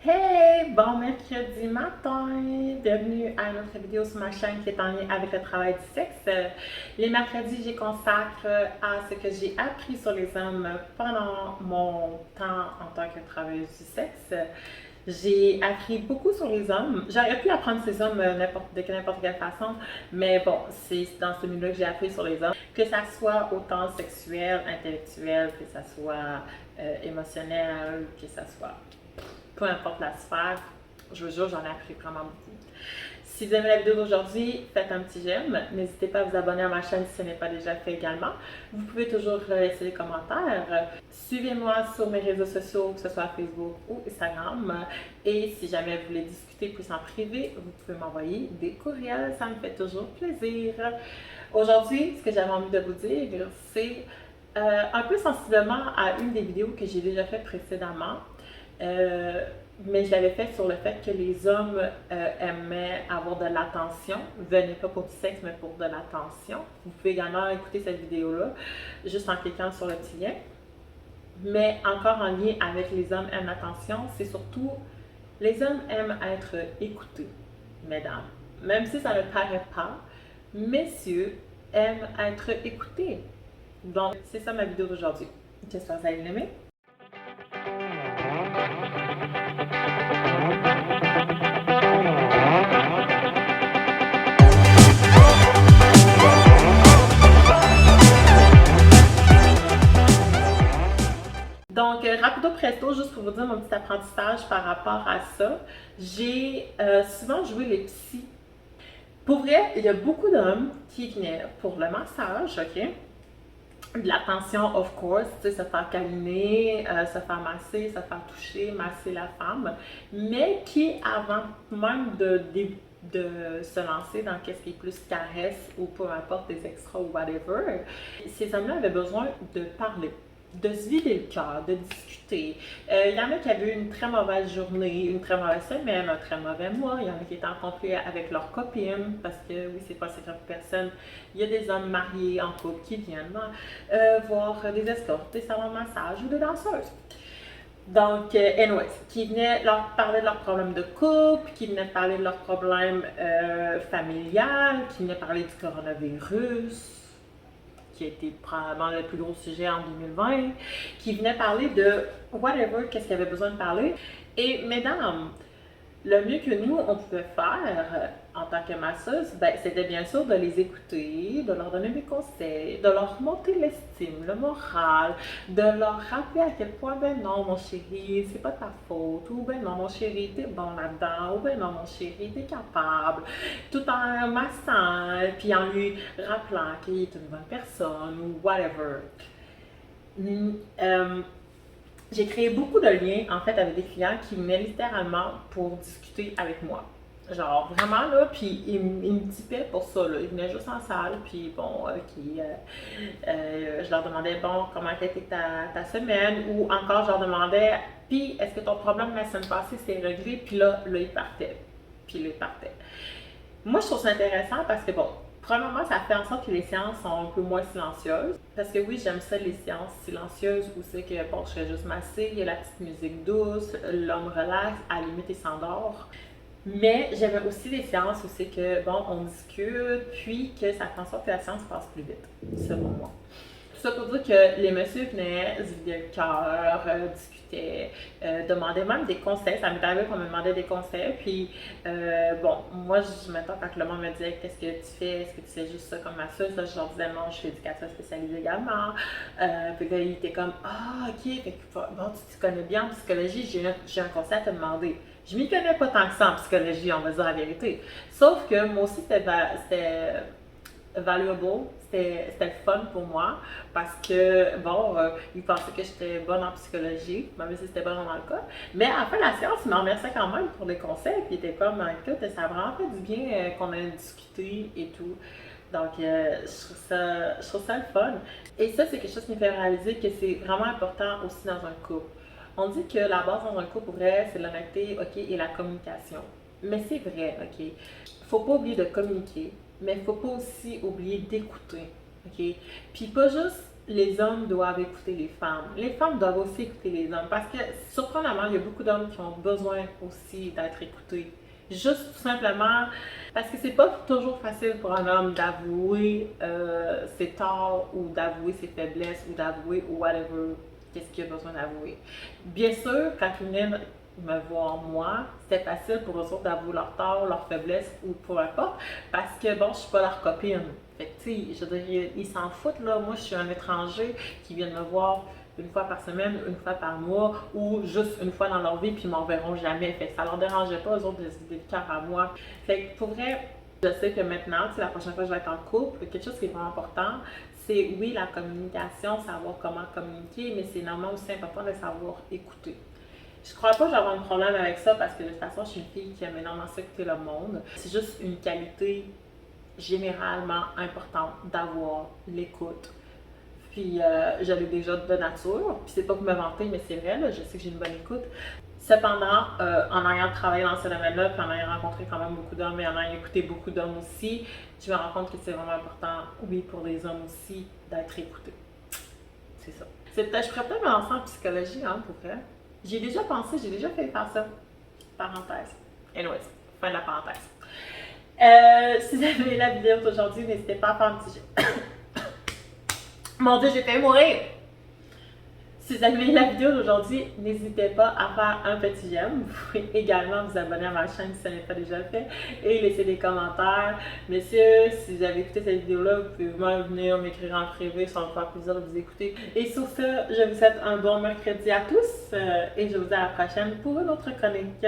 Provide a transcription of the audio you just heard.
Hey, bon mercredi matin! Bienvenue à une autre vidéo sur ma chaîne qui est en lien avec le travail du sexe. Les mercredis, j'y consacre à ce que j'ai appris sur les hommes pendant mon temps en tant que travailleuse du sexe. J'ai appris beaucoup sur les hommes. J'aurais pu apprendre ces hommes de n'importe quelle façon, mais bon, c'est dans ce milieu que j'ai appris sur les hommes. Que ça soit autant sexuel, intellectuel, que ça soit émotionnel, que ça soit peu importe la sphère, je vous jure, j'en ai appris vraiment beaucoup. Si vous aimez la vidéo d'aujourd'hui, faites un petit j'aime. N'hésitez pas à vous abonner à ma chaîne si ce n'est pas déjà fait également. Vous pouvez toujours laisser des commentaires. Suivez-moi sur mes réseaux sociaux, que ce soit Facebook ou Instagram. Et si jamais vous voulez discuter plus en privé, vous pouvez m'envoyer des courriels. Ça me fait toujours plaisir. Aujourd'hui, ce que j'avais envie de vous dire, c'est un peu sensiblement à une des vidéos que j'ai déjà fait précédemment. Mais je l'avais fait sur le fait que les hommes aimaient avoir de l'attention, venaient pas pour du sexe, mais pour de l'attention. Vous pouvez également écouter cette vidéo-là, juste en cliquant sur le petit lien. Mais encore en lien avec les hommes aiment l'attention, c'est surtout les hommes aiment être écoutés, mesdames. Même si ça ne paraît pas, messieurs aiment être écoutés. Donc, c'est ça ma vidéo d'aujourd'hui. J'espère que vous allez l'aimer. Donc, rapido presto, juste pour vous dire mon petit apprentissage par rapport à ça, j'ai souvent joué les psys. Pour vrai, il y a beaucoup d'hommes qui venaient pour le massage, ok? De l'attention, of course, tu sais, se faire câliner, se faire masser, se faire toucher, masser la femme, mais qui, avant même de se lancer dans qu'est-ce qui est plus caresse ou peu importe des extras ou whatever, ces hommes-là avaient besoin de parler, de se vider le cœur, de discuter. Il y en a qui avaient eu une très mauvaise journée, une très mauvaise semaine, un très mauvais mois. Il y en a qui étaient en conflit avec leurs copines, parce que oui, c'est pas secret pour personne. Il y a des hommes mariés en couple qui viennent voir des escortes, des salons de massage ou des danseuses. Donc, anyways, qui venaient leur parler de leurs problèmes de couple, qui venaient parler de leurs problèmes familiales, qui venaient parler du coronavirus, qui a été probablement le plus gros sujet en 2020, qui venait parler de whatever, qu'est-ce qu'il avait besoin de parler. Et mesdames, le mieux que nous, on pouvait faire en tant que masseuse, ben, c'était bien sûr de les écouter, de leur donner des conseils, de leur monter l'estime, le moral, de leur rappeler à quel point, ben non, mon chéri, c'est pas ta faute, ou ben non, mon chéri, t'es bon là-dedans, ou ben non, mon chéri, t'es capable, tout en massant, puis en lui rappelant qu'il est une bonne personne, ou whatever. J'ai créé beaucoup de liens en fait avec des clients qui venaient littéralement pour discuter avec moi. Genre vraiment là, puis ils me tipaient pour ça là. Ils venaient juste en salle, puis bon, je leur demandais bon, comment était ta semaine, ou encore je leur demandais, puis est-ce que ton problème la semaine passée s'est réglé, puis là ils partaient, puis là ils partaient. Moi, je trouve ça intéressant parce que, bon, premièrement, ça fait en sorte que les séances sont un peu moins silencieuses. Parce que oui, j'aime ça, les séances silencieuses où c'est que, bon, je fais juste masser, il y a la petite musique douce, l'homme relaxe, à la limite, il s'endort. Mais j'aime aussi les séances où c'est que, bon, on discute, puis que ça fait en sorte que la séance passe plus vite, selon moi. Tout ça pour dire que les messieurs venaient, se vidaient le cœur, discutaient, demandaient même des conseils. Ça m'est arrivé qu'on me demandait des conseils. Puis, bon, moi, maintenant, quand le monde me disait qu'est-ce que tu fais, est-ce que tu fais juste ça comme masseuse, là, je leur disais non, je fais éducatrice spécialisée également. Puis là, il était comme ah, ok, fait que, bon, tu te connais bien en psychologie, j'ai un conseil à te demander. Je m'y connais pas tant que ça en psychologie, on va dire la vérité. Sauf que moi aussi, c'était valuable, c'était le fun pour moi parce que, bon, ils pensaient que j'étais bonne en psychologie, même si c'était pas vraiment le cas. Mais à la fin de la séance, ils m'en remerciaient quand même pour les conseils, puis ils étaient comme, écoute, ça a vraiment fait du bien qu'on ait discuté et tout. Donc, je trouve ça le fun. Et ça, c'est quelque chose qui me fait réaliser que c'est vraiment important aussi dans un couple. On dit que la base dans un couple, vrai, c'est l'honnêteté, ok, et la communication. Mais c'est vrai, ok. Faut pas oublier de communiquer, mais il ne faut pas aussi oublier d'écouter. OK? Puis pas juste les hommes doivent écouter les femmes. Les femmes doivent aussi écouter les hommes parce que, surprenamment, il y a beaucoup d'hommes qui ont besoin aussi d'être écoutés. Juste tout simplement parce que c'est pas toujours facile pour un homme d'avouer ses torts ou d'avouer ses faiblesses ou d'avouer whatever, qu'est-ce qu'il a besoin d'avouer. Bien sûr, quand ils venaient me voir moi, c'était facile pour eux autres d'avouer leurs torts, leurs faiblesses ou peu importe parce que bon, je suis pas leur copine. Fait que tu sais, je veux dire, ils s'en foutent là. Moi, je suis un étranger qui vient me voir une fois par semaine, une fois par mois ou juste une fois dans leur vie puis ils m'en verront jamais. Fait que ça leur dérangeait pas eux autres de se vider le cœur à moi. Fait que pour vrai, je sais que maintenant, tu sais, la prochaine fois que je vais être en couple, quelque chose qui est vraiment important, c'est oui la communication, savoir comment communiquer, mais c'est énormément aussi important de savoir écouter. Je crois pas que j'aurai un problème avec ça parce que de toute façon, je suis une fille qui aime énormément ça écouter le monde. C'est juste une qualité généralement importante d'avoir l'écoute. Puis je l'ai déjà de nature. Puis c'est pas pour me vanter, mais c'est vrai, là, je sais que j'ai une bonne écoute. Cependant, en ayant travaillé dans ce domaine-là, puis en ayant rencontré quand même beaucoup d'hommes et en ayant écouté beaucoup d'hommes aussi, je me rends compte que c'est vraiment important, oui, pour les hommes aussi, d'être écoutés. C'est ça. Je pourrais peut-être me lancer en psychologie, hein, pour vrai. J'ai déjà pensé, j'ai déjà fait faire ça. Parenthèse. Anyways, fin de la parenthèse. Si vous avez aimé la vidéo d'aujourd'hui, n'hésitez pas à faire un petit jeu. Mon Dieu, j'ai failli mourir! Si vous avez aimé la vidéo d'aujourd'hui, n'hésitez pas à faire un petit j'aime. Vous pouvez également vous abonner à ma chaîne si ce n'est pas déjà fait et laisser des commentaires. Messieurs, si vous avez écouté cette vidéo-là, vous pouvez même venir m'écrire en privé, ça va me faire plaisir de vous écouter. Et sur ce, je vous souhaite un bon mercredi à tous et je vous dis à la prochaine pour une autre chronique.